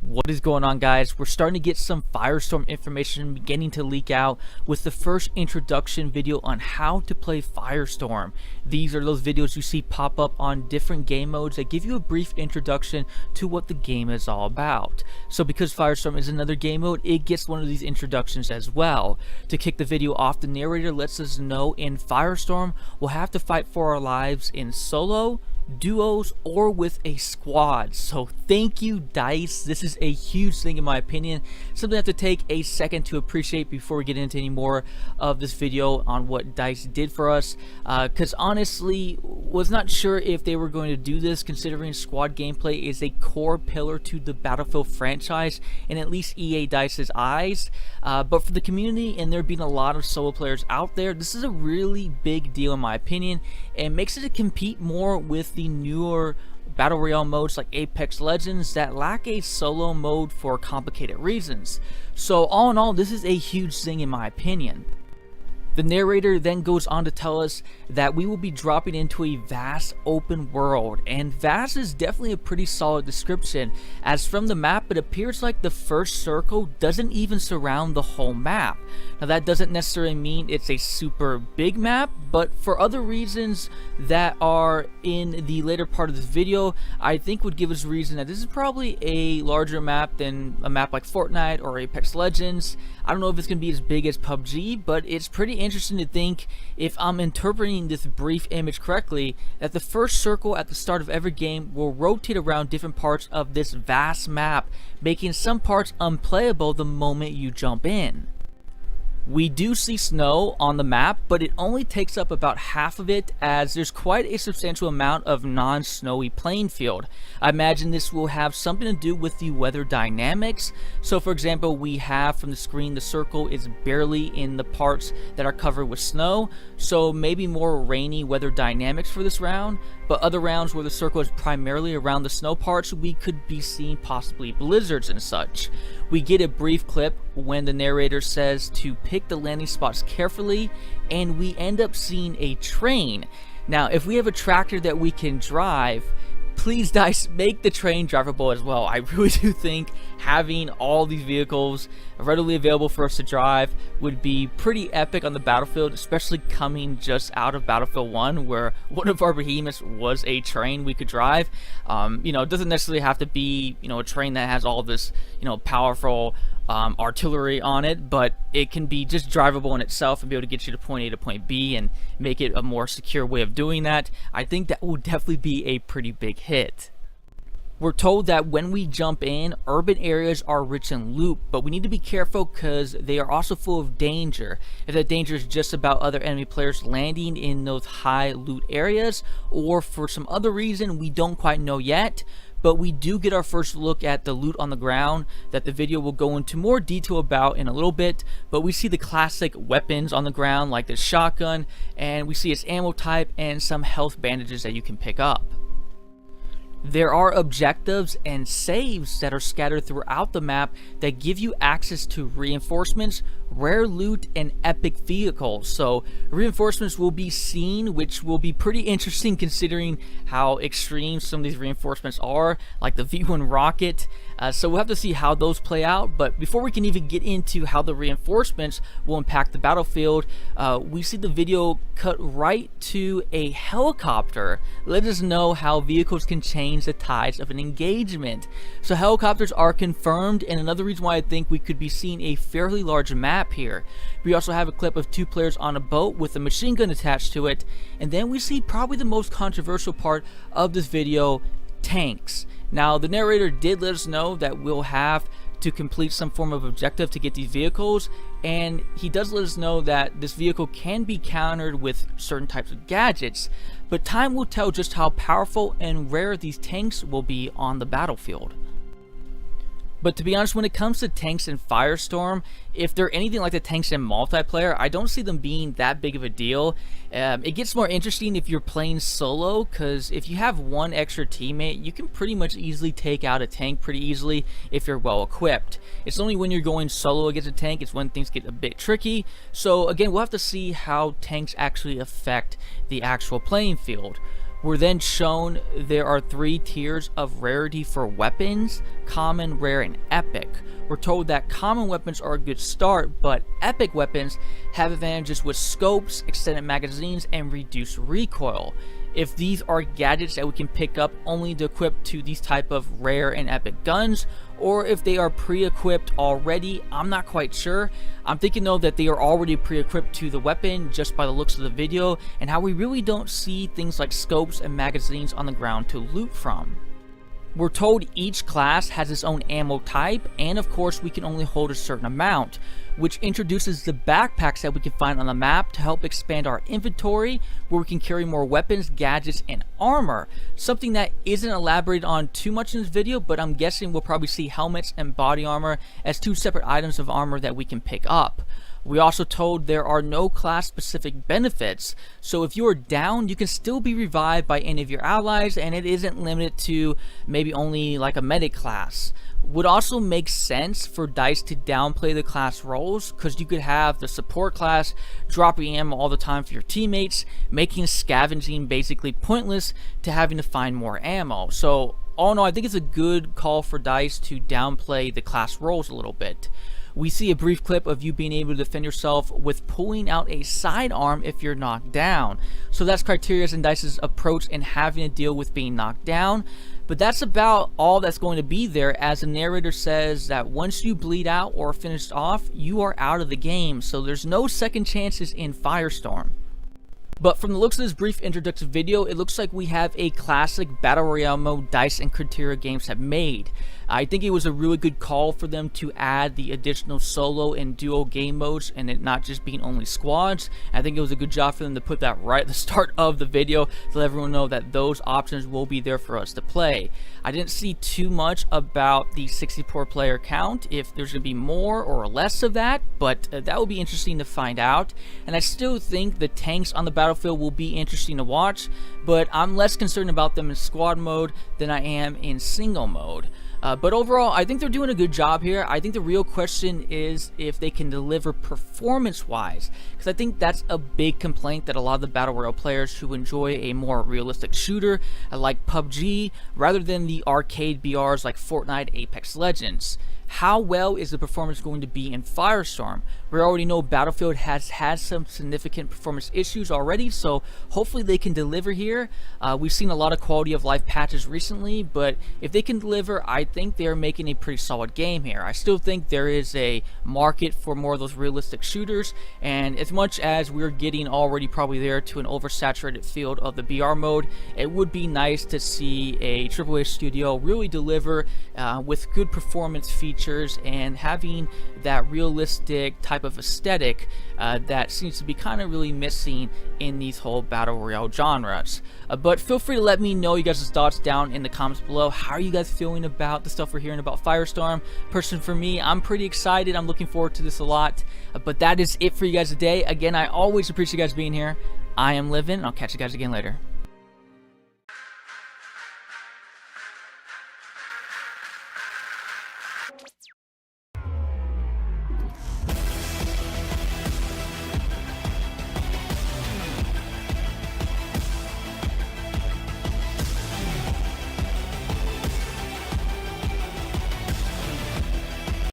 What is going on, guys? We're starting to get some Firestorm information beginning to leak out with the first introduction video on how to play Firestorm. These are those videos you see pop up on different game modes that give you a brief introduction to what the game is all about. So because Firestorm is another game mode, it gets one of these introductions as well. To kick the video off, the narrator lets us know in Firestorm we'll have to fight for our lives in solo, duos, or with a squad. So thank you, DICE. This is a huge thing in my opinion, something I have to take a second to appreciate before we get into any more of this video on what DICE did for us, because honestly was not sure if they were going to do this, considering squad gameplay is a core pillar to the Battlefield franchise in at least EA DICE's eyes, but for the community and there being a lot of solo players out there, this is a really big deal in my opinion, and makes it to compete more with the newer Battle Royale modes like Apex Legends that lack a solo mode for complicated reasons. So all in all, this is a huge thing in my opinion. The narrator then goes on to tell us that we will be dropping into a vast open world, and vast is definitely a pretty solid description, as from the map it appears like the first circle doesn't even surround the whole map. Now that doesn't necessarily mean it's a super big map, but for other reasons that are in the later part of this video, I think would give us reason that this is probably a larger map than a map like Fortnite or Apex Legends. I don't know if it's going to be as big as PUBG, but it's pretty interesting to think, if I'm interpreting this brief image correctly, that the first circle at the start of every game will rotate around different parts of this vast map, making some parts unplayable the moment you jump in. We do see snow on the map, but it only takes up about half of it, as there's quite a substantial amount of non-snowy playing field. I imagine this will have something to do with the weather dynamics. So for example, we have from the screen the circle is barely in the parts that are covered with snow, so maybe more rainy weather dynamics for this round, but other rounds where the circle is primarily around the snow parts, we could be seeing possibly blizzards and such. We get a brief clip when the narrator says to pick the landing spots carefully, and we end up seeing a train. Now if we have a tractor that we can drive, please DICE, make the train drivable as well. I really do think having all these vehicles readily available for us to drive would be pretty epic on the battlefield, especially coming just out of Battlefield 1, where one of our behemoths was a train we could drive. You know, it doesn't necessarily have to be, you know, a train that has all this, you know, powerful artillery on it, but it can be just drivable in itself and be able to get you to point A to point B and make it a more secure way of doing that. I think that will definitely be a pretty big hit. We're told that when we jump in, urban areas are rich in loot, but we need to be careful because they are also full of danger. If that danger is just about other enemy players landing in those high loot areas, or for some other reason we don't quite know yet, but we do get our first look at the loot on the ground that the video will go into more detail about in a little bit. But we see the classic weapons on the ground like this shotgun, and we see its ammo type and some health bandages that you can pick up. There are objectives and saves that are scattered throughout the map that give you access to reinforcements, rare loot, and epic vehicles. So reinforcements will be seen, which will be pretty interesting considering how extreme some of these reinforcements are, like the V1 rocket. So we'll have to see how those play out. But before we can even get into how the reinforcements will impact the battlefield, we see the video cut right to a helicopter. Let us know how vehicles can change the tides of an engagement. So helicopters are confirmed, and another reason why I think we could be seeing a fairly large map here. We also have a clip of two players on a boat with a machine gun attached to it, and then we see probably the most controversial part of this video, tanks. Now the narrator did let us know that we'll have to complete some form of objective to get these vehicles, and he does let us know that this vehicle can be countered with certain types of gadgets, but time will tell just how powerful and rare these tanks will be on the battlefield. But to be honest, when it comes to tanks in Firestorm, if they're anything like the tanks in multiplayer, I don't see them being that big of a deal. It gets more interesting if you're playing solo, because if you have one extra teammate, you can pretty much easily take out a tank pretty easily if you're well equipped. It's only when you're going solo against a tank, it's when things get a bit tricky. So again, we'll have to see how tanks actually affect the actual playing field. We're then shown there are 3 tiers of rarity for weapons: common, rare, and epic. We're told that common weapons are a good start, but epic weapons have advantages with scopes, extended magazines, and reduced recoil. If these are gadgets that we can pick up only to equip to these type of rare and epic guns, or if they are pre-equipped already, I'm not quite sure. I'm thinking though that they are already pre-equipped to the weapon just by the looks of the video, and how we really don't see things like scopes and magazines on the ground to loot from. We're told each class has its own ammo type, and of course we can only hold a certain amount, which introduces the backpacks that we can find on the map to help expand our inventory, where we can carry more weapons, gadgets, and armor. Something that isn't elaborated on too much in this video, but I'm guessing we'll probably see helmets and body armor as 2 separate items of armor that we can pick up. We also told there are no class specific benefits, so if you are down, you can still be revived by any of your allies, and it isn't limited to maybe only like a medic class. Would also make sense for DICE to downplay the class roles, because you could have the support class dropping ammo all the time for your teammates, making scavenging basically pointless to having to find more ammo. So all in all, I think it's a good call for DICE to downplay the class roles a little bit. We see a brief clip of you being able to defend yourself with pulling out a sidearm if you're knocked down. So that's Criteria's and DICE's approach in having to deal with being knocked down. But that's about all that's going to be there, as the narrator says that once you bleed out or finished off, you are out of the game. So there's no second chances in Firestorm. But from the looks of this brief introductory video, it looks like we have a classic Battle Royale mode DICE and Criteria Games have made. I think it was a really good call for them to add the additional solo and duo game modes, and it not just being only squads. I think it was a good job for them to put that right at the start of the video to let everyone know that those options will be there for us to play. I didn't see too much about the 64 player count, if there's going to be more or less of that, but that will be interesting to find out. And I still think the tanks on the battlefield will be interesting to watch, but I'm less concerned about them in squad mode than I am in single mode. But overall, I think they're doing a good job here. I think the real question is if they can deliver performance-wise, because I think that's a big complaint that a lot of the Battle Royale players who enjoy a more realistic shooter like PUBG, rather than the arcade BRs like Fortnite, Apex Legends. How well is the performance going to be in Firestorm? We already know Battlefield has had some significant performance issues already, so hopefully they can deliver here. We've seen a lot of quality of life patches recently, but if they can deliver, I think they're making a pretty solid game here. I still think there is a market for more of those realistic shooters, and as much as we're getting already probably there to an oversaturated field of the BR mode, it would be nice to see a AAA studio really deliver with good performance features and having that realistic type of aesthetic that seems to be kind of really missing in these whole Battle Royale genres. But feel free to let me know you guys' thoughts down in the comments below. How are you guys feeling about the stuff we're hearing about Firestorm? Personally, for me, I'm pretty excited. I'm looking forward to this a lot. But that is it for you guys today. Again, I always appreciate you guys being here. I am Livin', and I'll catch you guys again later.